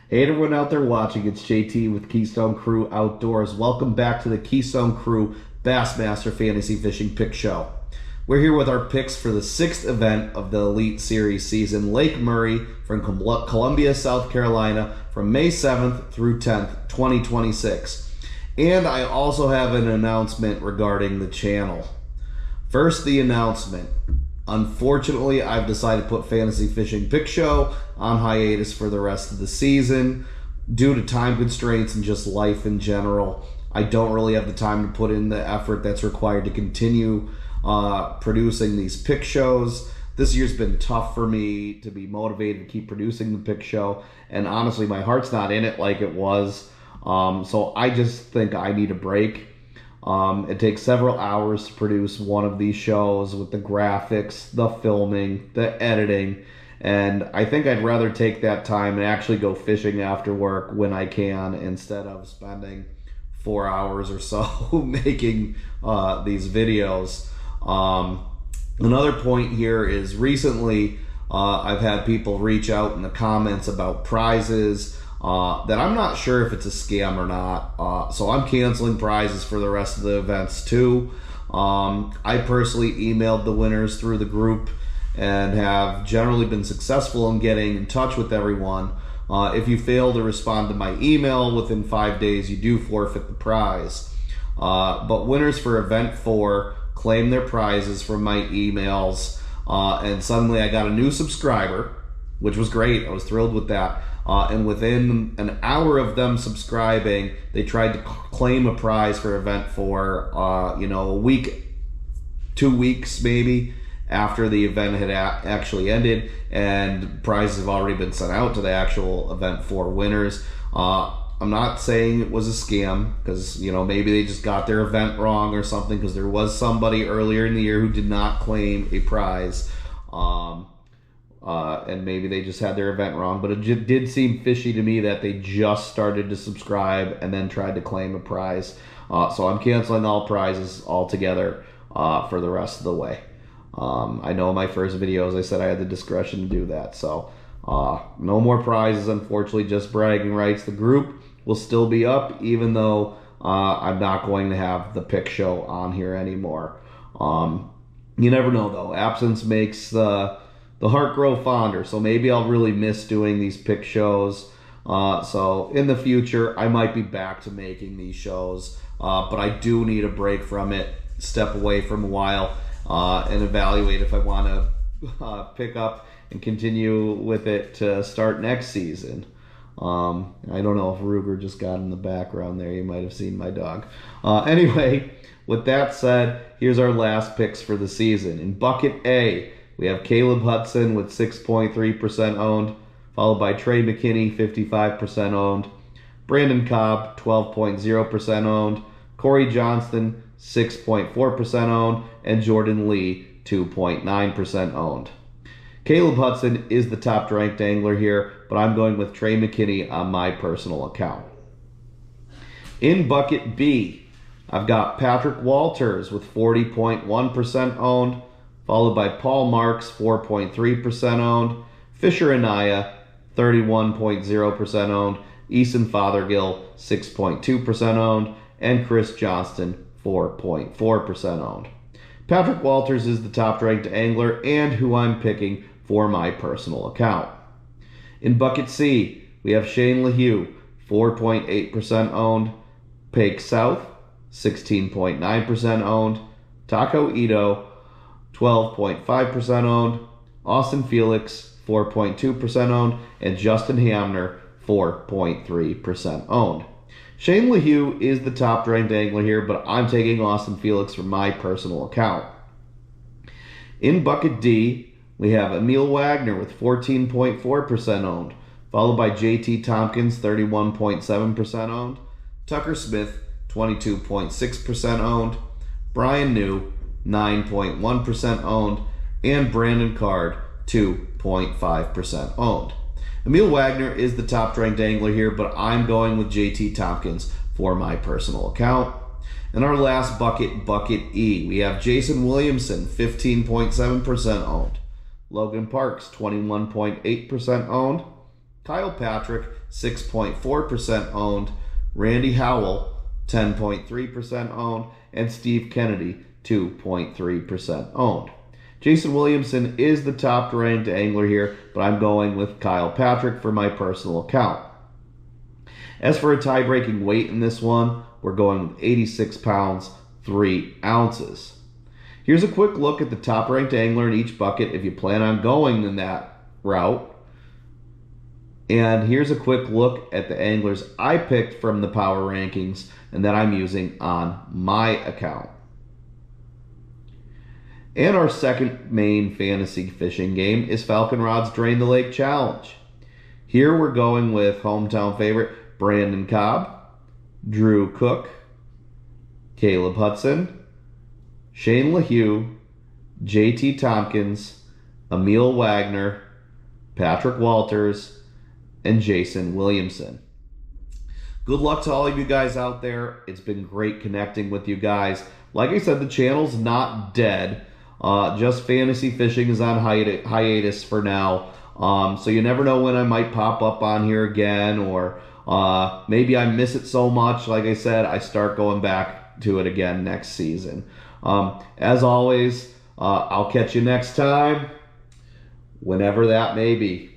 Hey everyone out there watching, it's JT with Keystone Crew Outdoors. Welcome back to the Keystone Crew Bassmaster Fantasy Fishing Pick Show. We're here with our picks for the 6th event of the Elite Series season, Lake Murray from Columbia, South Carolina, from May 7th through 10th, 2026. And I also have an announcement regarding the channel. First, the announcement. Unfortunately, I've decided to put Fantasy Fishing Pick Show on hiatus for the rest of the season due to time constraints and just life in general. I don't really have the time to put in the effort that's required to continue producing these pick shows. This year's been tough for me to be motivated to keep producing the pick show, and honestly, my heart's not in it like it was. So I just think I need a break. It takes several hours to produce one of these shows with the graphics, the filming, the editing, and I think I'd rather take that time and actually go fishing after work when I can instead of spending 4 hours or so making these videos. Another point here is recently I've had people reach out in the comments about prizes that I'm not sure if it's a scam or not. So I'm canceling prizes for the rest of the events too. I personally emailed the winners through the group and have generally been successful in getting in touch with everyone. If you fail to respond to my email within 5 days, you do forfeit the prize. But winners for event 4 claim their prizes from my emails. And suddenly I got a new subscriber, which was great. I was thrilled with that. And within an hour of them subscribing, they tried to claim a prize for event 4, a week, 2 weeks maybe after the event had actually ended, and prizes have already been sent out to the actual event 4 winners. I'm not saying it was a scam because, maybe they just got their event wrong or something, because there was somebody earlier in the year who did not claim a prize. And maybe they just had their event wrong, but it did seem fishy to me that they just started to subscribe and then tried to claim a prize. So I'm canceling all prizes altogether for the rest of the way. I know in my first videos I said I had the discretion to do that, so no more prizes, unfortunately, just bragging rights. The group will still be up, even though I'm not going to have the pick show on here anymore. You never know, though. Absence makes the heart grow fonder, so maybe I'll really miss doing these pick shows. So in the future, I might be back to making these shows, but I do need a break from it, step away from a while, and evaluate if I want to pick up and continue with it to start next season. I don't know if Ruger just got in the background there. You might have seen my dog. Anyway, with that said, here's our last picks for the season. In Bucket A, we have Caleb Hudson with 6.3% owned, followed by Trey McKinney, 55% owned, Brandon Cobb, 12.0% owned, Corey Johnston, 6.4% owned, and Jordan Lee, 2.9% owned. Caleb Hudson is the top-ranked angler here, but I'm going with Trey McKinney on my personal account. In Bucket B, I've got Patrick Walters with 40.1% owned, followed by Paul Marks, 4.3% owned, Fisher Anaya, 31.0% owned, Eason Fothergill, 6.2% owned, and Chris Johnston, 4.4% owned. Patrick Walters is the top-ranked angler and who I'm picking for my personal account. In Bucket C, we have Shane LaHue, 4.8% owned, Pake South, 16.9% owned, Taco Ito, 12.5% owned, Austin Felix, 4.2% owned, and Justin Hamner, 4.3% owned. Shane LaHue is the top-ranked angler here, but I'm taking Austin Felix for my personal account. In Bucket D, we have Emil Wagner with 14.4% owned, followed by JT Tompkins, 31.7% owned, Tucker Smith, 22.6% owned, Brian New, 9.1% owned, and Brandon Card, 2.5% owned. Emil Wagner is the top-ranked angler here, but I'm going with JT Tompkins for my personal account. In our last bucket, Bucket E, we have Jason Williamson, 15.7% owned. Logan Parks, 21.8% owned. Kyle Patrick, 6.4% owned. Randy Howell, 10.3% owned. And Steve Kennedy, 2.3% owned. Jason Williamson is the top ranked angler here, but I'm going with Kyle Patrick for my personal account. As for a tie-breaking weight in this one, we're going with 86 pounds, 3 ounces. Here's a quick look at the top-ranked angler in each bucket if you plan on going in that route. And here's a quick look at the anglers I picked from the power rankings and that I'm using on my account. And our second main fantasy fishing game is Falcon Rod's Drain the Lake Challenge. Here we're going with hometown favorite Brandon Cobb, Drew Cook, Caleb Hudson, Shane LaHue, JT Tompkins, Emil Wagner, Patrick Walters, and Jason Williamson. Good luck to all of you guys out there. It's been great connecting with you guys. Like I said, the channel's not dead. Just fantasy fishing is on hiatus for now. So you never know when I might pop up on here again, or maybe I miss it so much. Like I said, I start going back to it again next season. As always, I'll catch you next time, whenever that may be.